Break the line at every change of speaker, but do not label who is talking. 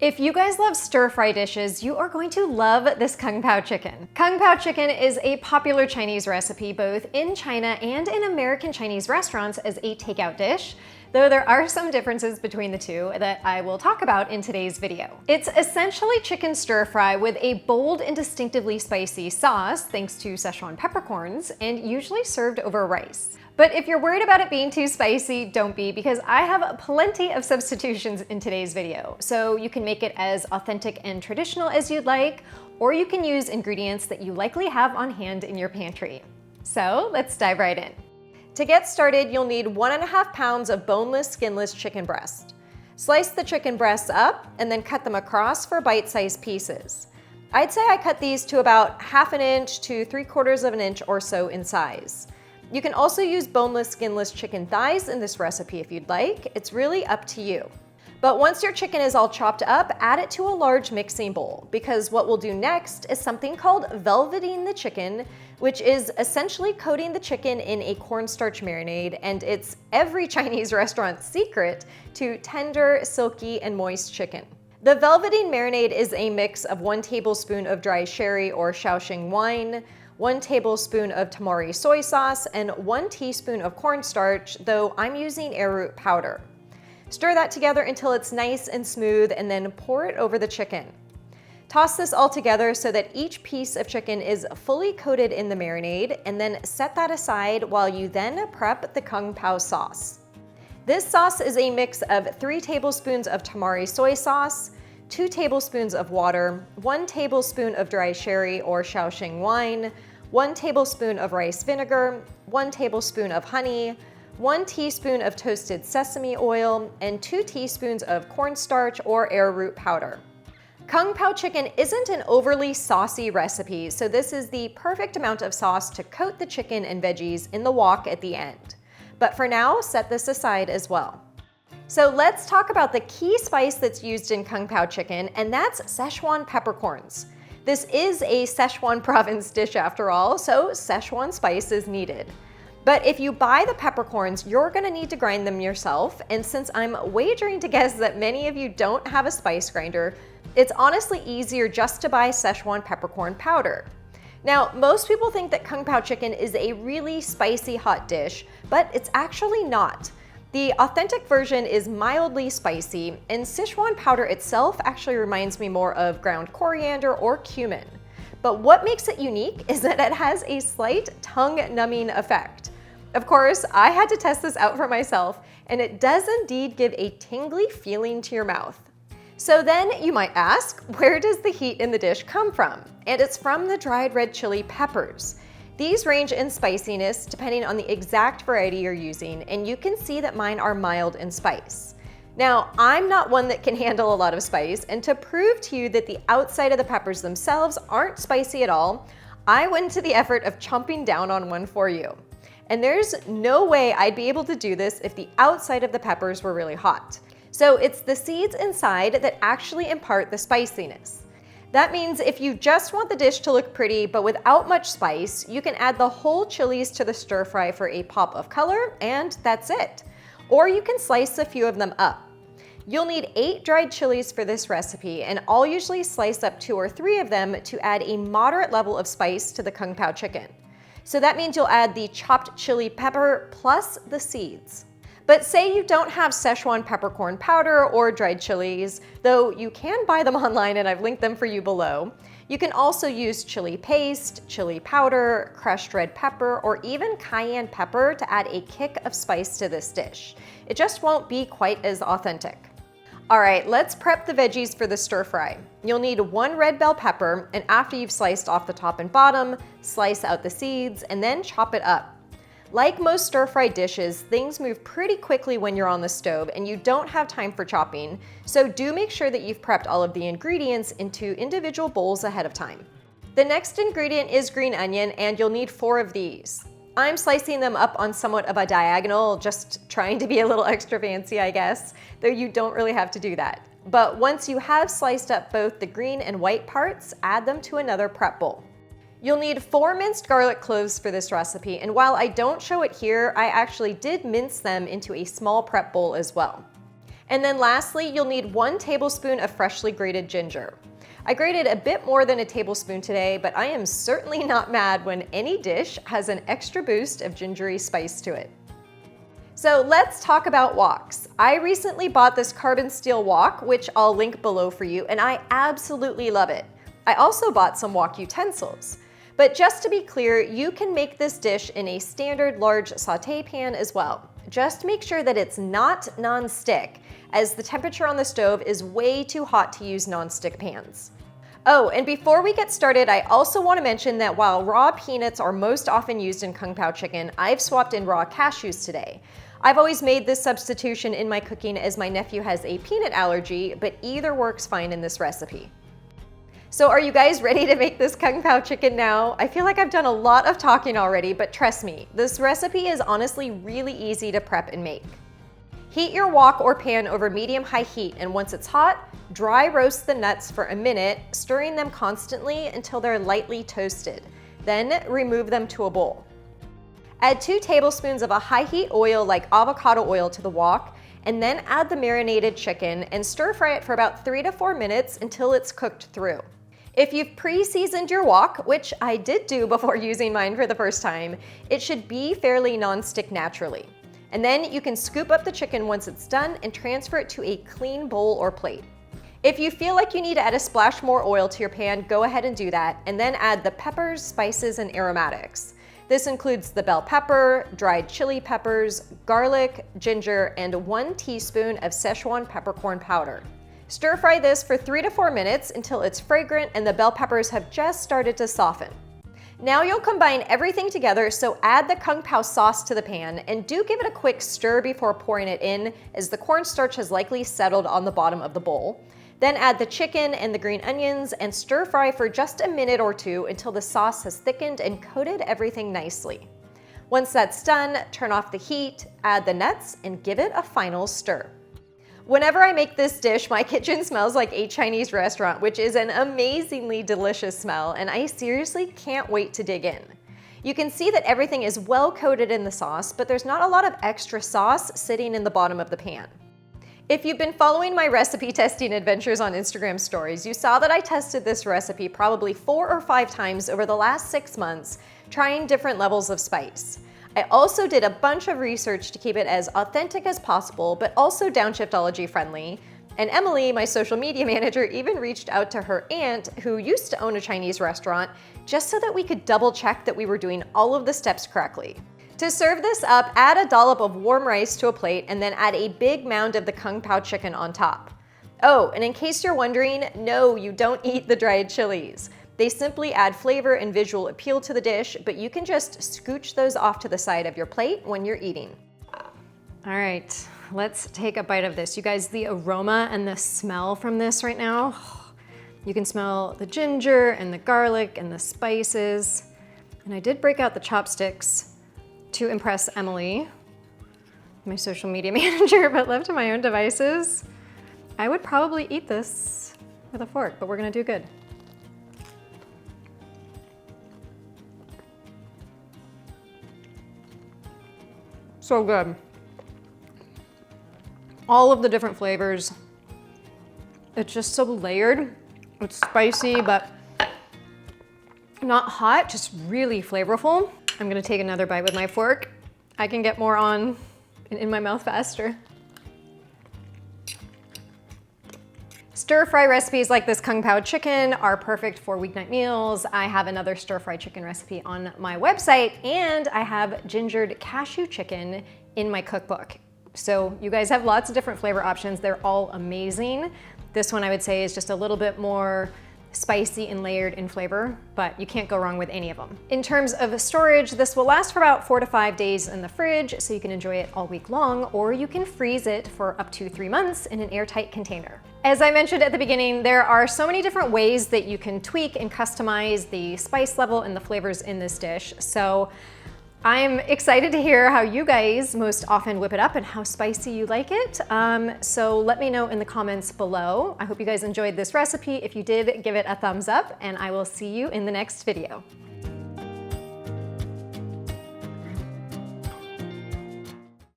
If you guys love stir-fry dishes, you are going to love this Kung Pao chicken. Kung Pao chicken is a popular Chinese recipe both in China and in American Chinese restaurants as a takeout dish, though there are some differences between the two that I will talk about in today's video. It's essentially chicken stir-fry with a bold and distinctively spicy sauce, thanks to Sichuan peppercorns, and usually served over rice. But if you're worried about it being too spicy, don't be, because I have plenty of substitutions in today's video. So you can make it as authentic and traditional as you'd like, or you can use ingredients that you likely have on hand in your pantry. So let's dive right in. To get started, you'll need 1.5 pounds of boneless, skinless chicken breast. Slice the chicken breasts up and then cut them across for bite-sized pieces. I'd say I cut these to about 1/2 inch to 3/4 of an inch or so in size. You can also use boneless, skinless chicken thighs in this recipe if you'd like. It's really up to you. But once your chicken is all chopped up, add it to a large mixing bowl, because what we'll do next is something called velveting the chicken, which is essentially coating the chicken in a cornstarch marinade, and it's every Chinese restaurant's secret to tender, silky, and moist chicken. The velveting marinade is a mix of 1 tablespoon of dry sherry or Shaoxing wine, 1 tablespoon of tamari soy sauce, and 1 teaspoon of cornstarch, though I'm using arrowroot powder. Stir that together until it's nice and smooth, and then pour it over the chicken. Toss this all together so that each piece of chicken is fully coated in the marinade, and then set that aside while you then prep the Kung Pao sauce. This sauce is a mix of 3 tablespoons of tamari soy sauce, 2 tablespoons of water, 1 tablespoon of dry sherry or Shaoxing wine, 1 tablespoon of rice vinegar, 1 tablespoon of honey, 1 teaspoon of toasted sesame oil, and 2 teaspoons of cornstarch or arrowroot powder. Kung Pao chicken isn't an overly saucy recipe, so this is the perfect amount of sauce to coat the chicken and veggies in the wok at the end. But for now, set this aside as well. So let's talk about the key spice that's used in Kung Pao chicken, and that's Sichuan peppercorns. This is a Sichuan province dish after all, so Sichuan spice is needed. But if you buy the peppercorns, you're gonna need to grind them yourself, and since I'm wagering to guess that many of you don't have a spice grinder, it's honestly easier just to buy Sichuan peppercorn powder. Now, most people think that Kung Pao chicken is a really spicy hot dish, but it's actually not. The authentic version is mildly spicy, and Sichuan powder itself actually reminds me more of ground coriander or cumin. But what makes it unique is that it has a slight tongue-numbing effect. Of course, I had to test this out for myself, and it does indeed give a tingly feeling to your mouth. So then you might ask, where does the heat in the dish come from? And it's from the dried red chili peppers. These range in spiciness depending on the exact variety you're using, and you can see that mine are mild in spice. Now, I'm not one that can handle a lot of spice, and to prove to you that the outside of the peppers themselves aren't spicy at all, I went to the effort of chomping down on one for you. And there's no way I'd be able to do this if the outside of the peppers were really hot. So it's the seeds inside that actually impart the spiciness. That means if you just want the dish to look pretty but without much spice, you can add the whole chilies to the stir fry for a pop of color, and that's it. Or you can slice a few of them up. You'll need 8 dried chilies for this recipe, and I'll usually slice up 2 or 3 of them to add a moderate level of spice to the Kung Pao chicken. So that means you'll add the chopped chili pepper plus the seeds. But say you don't have Sichuan peppercorn powder or dried chilies, though you can buy them online and I've linked them for you below. You can also use chili paste, chili powder, crushed red pepper, or even cayenne pepper to add a kick of spice to this dish. It just won't be quite as authentic. All right, let's prep the veggies for the stir fry. You'll need 1 red bell pepper, and after you've sliced off the top and bottom, slice out the seeds and then chop it up. Like most stir-fry dishes, things move pretty quickly when you're on the stove and you don't have time for chopping, so do make sure that you've prepped all of the ingredients into individual bowls ahead of time. The next ingredient is green onion, and you'll need 4 of these. I'm slicing them up on somewhat of a diagonal, just trying to be a little extra fancy, I guess, though you don't really have to do that. But once you have sliced up both the green and white parts, add them to another prep bowl. You'll need 4 minced garlic cloves for this recipe, and while I don't show it here, I actually did mince them into a small prep bowl as well. And then lastly, you'll need 1 tablespoon of freshly grated ginger. I grated a bit more than a tablespoon today, but I am certainly not mad when any dish has an extra boost of gingery spice to it. So let's talk about woks. I recently bought this carbon steel wok, which I'll link below for you, and I absolutely love it. I also bought some wok utensils. But just to be clear, you can make this dish in a standard large sauté pan as well. Just make sure that it's not non-stick, as the temperature on the stove is way too hot to use non-stick pans. Oh, and before we get started, I also want to mention that while raw peanuts are most often used in Kung Pao chicken, I've swapped in raw cashews today. I've always made this substitution in my cooking as my nephew has a peanut allergy, but either works fine in this recipe. So are you guys ready to make this Kung Pao chicken now? I feel like I've done a lot of talking already, but trust me, this recipe is honestly really easy to prep and make. Heat your wok or pan over medium-high heat, and once it's hot, dry roast the nuts for a minute, stirring them constantly until they're lightly toasted. Then remove them to a bowl. Add 2 tablespoons of a high-heat oil like avocado oil to the wok, and then add the marinated chicken and stir-fry it for about 3 to 4 minutes until it's cooked through. If you've pre-seasoned your wok, which I did do before using mine for the first time, it should be fairly non-stick naturally. And then you can scoop up the chicken once it's done and transfer it to a clean bowl or plate. If you feel like you need to add a splash more oil to your pan, go ahead and do that, and then add the peppers, spices, and aromatics. This includes the bell pepper, dried chili peppers, garlic, ginger, and 1 teaspoon of Sichuan peppercorn powder. Stir fry this for 3 to 4 minutes until it's fragrant and the bell peppers have just started to soften. Now you'll combine everything together, so add the Kung Pao sauce to the pan and do give it a quick stir before pouring it in, as the cornstarch has likely settled on the bottom of the bowl. Then add the chicken and the green onions and stir fry for just a minute or 2 until the sauce has thickened and coated everything nicely. Once that's done, turn off the heat, add the nuts, and give it a final stir. Whenever I make this dish, my kitchen smells like a Chinese restaurant, which is an amazingly delicious smell, and I seriously can't wait to dig in. You can see that everything is well coated in the sauce, but there's not a lot of extra sauce sitting in the bottom of the pan. If you've been following my recipe testing adventures on Instagram stories, you saw that I tested this recipe probably 4 or 5 times over the last 6 months, trying different levels of spice. I also did a bunch of research to keep it as authentic as possible, but also downshiftology friendly. And Emily, my social media manager, even reached out to her aunt, who used to own a Chinese restaurant, just so that we could double check that we were doing all of the steps correctly. To serve this up, add a dollop of warm rice to a plate and then add a big mound of the Kung Pao chicken on top. Oh, and in case you're wondering, no, you don't eat the dried chilies. They simply add flavor and visual appeal to the dish, but you can just scooch those off to the side of your plate when you're eating. All right, let's take a bite of this. You guys, the aroma and the smell from this right now, you can smell the ginger and the garlic and the spices. And I did break out the chopsticks to impress Emily, my social media manager, but left to my own devices, I would probably eat this with a fork, but we're gonna do good. So good. All of the different flavors. It's just so layered. It's spicy, but not hot, just really flavorful. I'm gonna take another bite with my fork. I can get more on and in my mouth faster. Stir-fry recipes like this Kung Pao chicken are perfect for weeknight meals. I have another stir-fry chicken recipe on my website, and I have gingered cashew chicken in my cookbook. So you guys have lots of different flavor options. They're all amazing. This one I would say is just a little bit more spicy and layered in flavor, but you can't go wrong with any of them. In terms of storage, this will last for about 4 to 5 days in the fridge, so you can enjoy it all week long, or you can freeze it for up to 3 months in an airtight container. As I mentioned at the beginning, there are so many different ways that you can tweak and customize the spice level and the flavors in this dish. So I'm excited to hear how you guys most often whip it up and how spicy you like it. So let me know in the comments below. I hope you guys enjoyed this recipe. If you did, give it a thumbs up, and I will see you in the next video.